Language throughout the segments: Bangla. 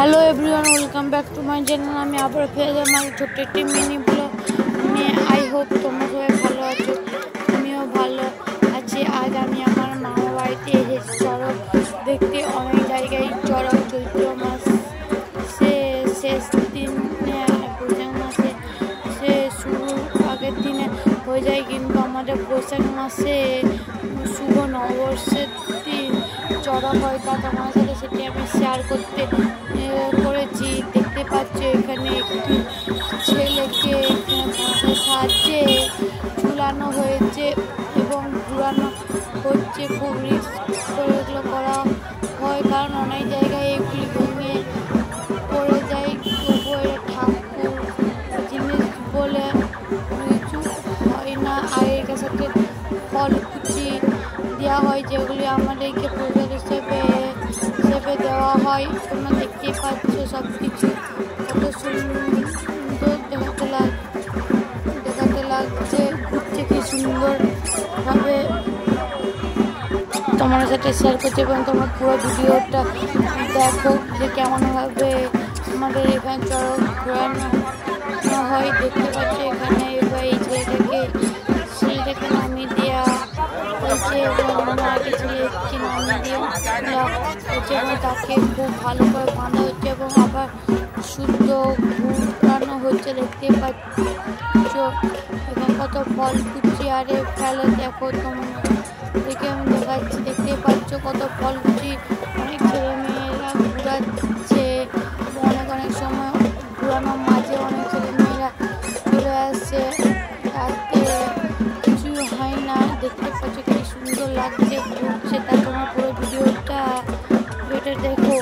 Hello everyone, welcome back to my channel. আমি আবার ফিরে যাই আমার ছোট্ট একটি মিনি ব্লগ নিয়ে। আই হোপ তোমরা সবাই ভালো আছো, আমিও ভালো আছি। আজ আমি আমার মামা বাড়িতে এসেছি চড়ক দেখতে। অনেক জায়গায় চড়ক চৈত্র মাসে শেষ দিনে, বৈশাখ মাসে সে শুরু আগের দিনে হয়ে যায়, কিন্তু আমাদের বৈশাখ মাসে শুভ নববর্ষের দিন চড়ক হয়। তা তোমার সাথে সেটি আমি শেয়ার করেছি। দেখতে পাচ্ছ এখানে একটি ছেলেকে বাঁশের সাহায্যে ঝুলানো হয়েছে এবং ঘুরানো হচ্ছে। খুব রিস্ক করে এগুলো করা হয়, কারণ অনেক জায়গায় এগুলি ভেঙে পড়ে যায়। তবুও ঠাকুর জিনিস বলে কিছু হয় না। আর এর সাথে ফল কুচি দেওয়া হয়, যেগুলি আমাদেরকে প্রসাদ হিসেবে দেওয়া হয়। তোমরা দেখতেই পাচ্ছ সব কিছু কত সুন্দর দেখাতে লাগছে, ঘুরছে কি সুন্দরভাবে তোমার সাথে শেয়ার করছি। এবং তোমরা পুরো ভিডিওটা দেখো যে কেমনভাবে আমাদের এখানে চড়ক ঘোরানো হয়। দেখতে পাচ্ছ এখানে এই ছেলেটাকে নামিয়ে দেওয়া হয়েছে এবং আগে ছেলেকে নামিয়ে দেওয়া হচ্ছে এবং তাকে খুব ভালো করে বাঁধা হচ্ছে এবং আবার শুদ্ধ ঘুরানো হচ্ছে। দেখতে পাচ্ছ এখানে কত ফল কুচি আরে ফেলে দেখো তোমরা দেখে আমি দেখাচ্ছি। দেখতে পাচ্ছ কত ফল কুচি অনেক ছেলে মেয়েরা ঘুরাচ্ছে। অনেক সময় ঘুরানোর মাঝে অনেক ছেলে মেয়েরা চলে আসছে, তাতে কিছুই হয় না। দেখতে পাচ্ছ কি সুন্দর লাগছে ঘুরছে। তা তোমার পুরো ভিডিওটা দেখো।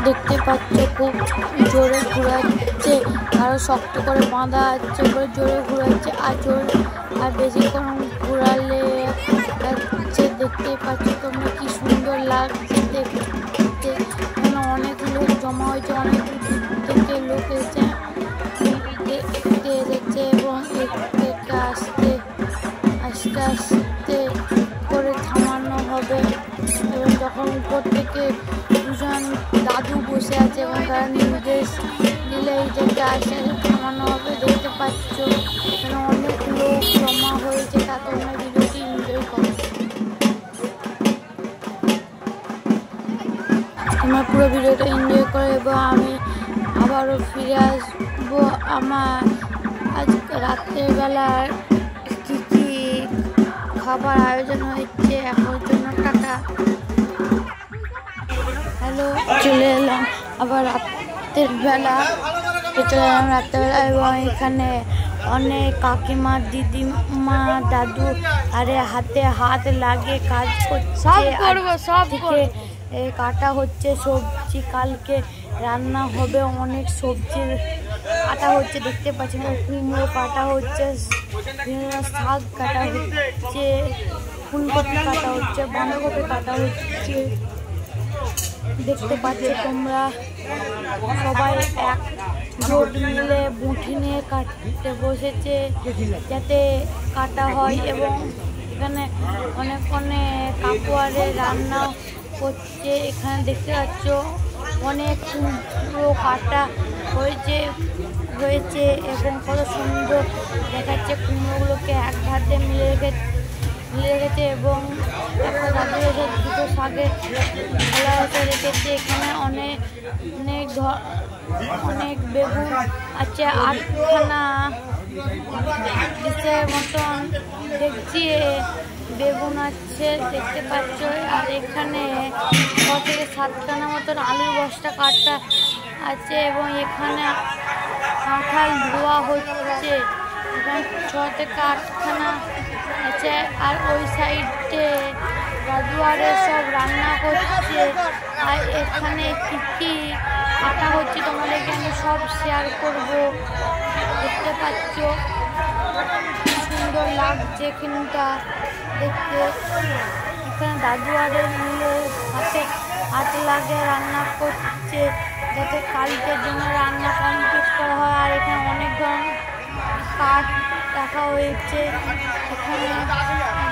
দেখতে পাচ্ছ খুব জোরে ঘুরাচ্ছে, আরো শক্ত করে বাঁধা আছে বলে জোরে ঘুরাচ্ছে, আর বেশিক্ষণ ঘুরালে যাচ্ছে। দেখতে পাচ্ছ তোমরা কি সুন্দর লাগছে দেখতে। অনেক লোক জমা হয়েছে, অনেক দূর থেকে লোক এসেছে এবং আস্তে আস্তে করে থামানো হবে। এবং যখন উপর থেকে দুজন দাদু বসে আছে এবং তারা নির্দেশ দিলে এইটাকে আস্তে আস্তে থামানো হবে। দেখতে পাচ্ছ অনেক লোক জমা হয়েছে। তা তোমরা ভিডিওটি এনজয় করো। তোমরা পুরো ভিডিওটা এনজয় করো এবং আমি আবারও ফিরে আসবো। আমার আজ রাত্রের বেলার কী কী খাবার আয়োজন হয়েছে এখন জন্য টাটা। হ্যালো, চলে এলাম আবার রাত্রেবেলা এবং এখানে অনেক কাকিমা, দিদিমা, দাদু আরে হাতে হাত লাগে কাজ করছে। কাটা হচ্ছে সবজি, কালকে রান্না হবে। অনেক সবজির কাটা হচ্ছে, দেখতে পাচ্ছেন। কুমড়ো কাটা হচ্ছে, শাক কাটা হচ্ছে, ফুলকপি কাটা হচ্ছে, বাঁধাকপি কাটা হচ্ছে। দেখতে পাচ্ছ তোমরা সবাই একজোট মিলে বুঁটি নিয়ে কাটতে বসেছে যাতে কাটা হয়। এবং এখানে অনেক কাকুয়ারে রান্না করছে। এখানে দেখতে পাচ্ছ অনেক কুমড়ো কাটা হয়েছে এবং কত সুন্দর দেখাচ্ছে। কুমড়োগুলোকে এক হাতে মিলে রেখেছে এবং একটা দাদু এসে দুটো শাকের খোলা হতে রেখেছে। এখানে অনেক বেগুন আছে, 8খানা ডিশের মতন দেখছি বেগুন আছে, দেখতে পাচ্ছ। আর এখানে 6 থেকে 7খানা মতন আলুর বস্তা কাটা আছে এবং এখানে কাঁঠাল ধোয়া হচ্ছে। এখানে 6 থেকে 8খানা আছে। আর ওই সাইডে দাদুয়ারে সব রান্না করছে। আর এখানে কি কাটা হচ্ছে তোমাদেরকে আমি সব শেয়ার করব। দেখতে পাচ্ছ সুন্দর লাগছে এখানটা দেখতে। এখানে দাদুয়ারে মিলে হাতে লাগে রান্না করছে যাতে কালকের জন্য রান্না কমপ্লিট করা হয়। আর এখানে অনেক ধরনের হয়েছে। এখানে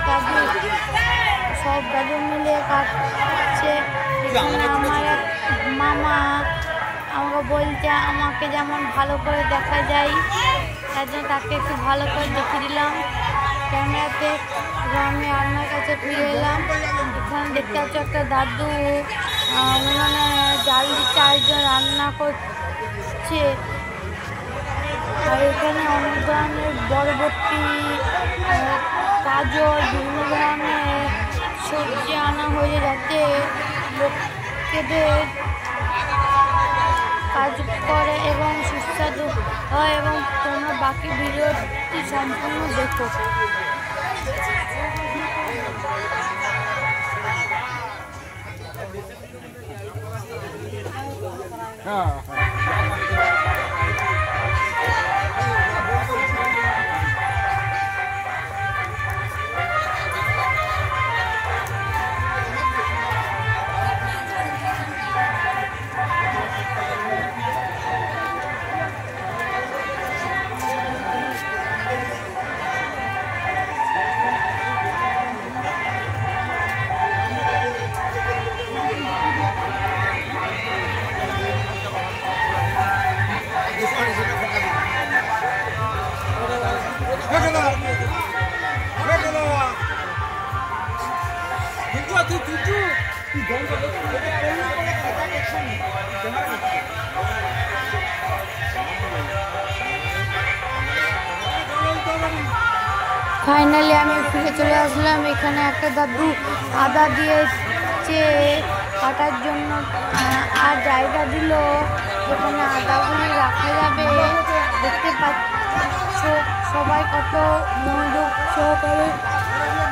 দাদু সব দাদু মিলে কাটছে। এখানে আমার এক মামা আমাকে বলছে আমাকে যেমন ভালো করে দেখা যায়, তার জন্য তাকে একটু ভালো করে দেখিয়ে দিলাম ক্যামেরাতে। এবং আমি আপনার কাছে ফিরে এলাম। এখানে দেখতে পাচ্ছি একটা দাদু উনুনে জাল দিচ্ছে, আরেকজন রান্না করছে। আর এখানে অনেক ধরনের বরবটি, গাজর, বিভিন্ন ধরনের সবজি আনা হয়েছে যাতে লোকেদের কাজ করে এবং সুস্বাদু হয়। এবং তোমরা বাকি ভিডিওটি সম্পূর্ণ দেখো। ফাইনালি আমি ফিরে চলে আসলাম। এখানে একটা দাদু আদা দিয়েছে কাটার জন্য, আর জায়গা দিল যেখানে আদাগুলি রাখা যাবে। দেখতে পাচ্ছ সবাই কত মনোযোগ সহকারে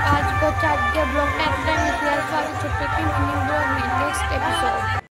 কাজ করছে। আজকে ব্লগটা একটা আমি শেয়ার করছি, ছোট্ট একটি মিনি ব্লগ, নেক্সট এপিসোড।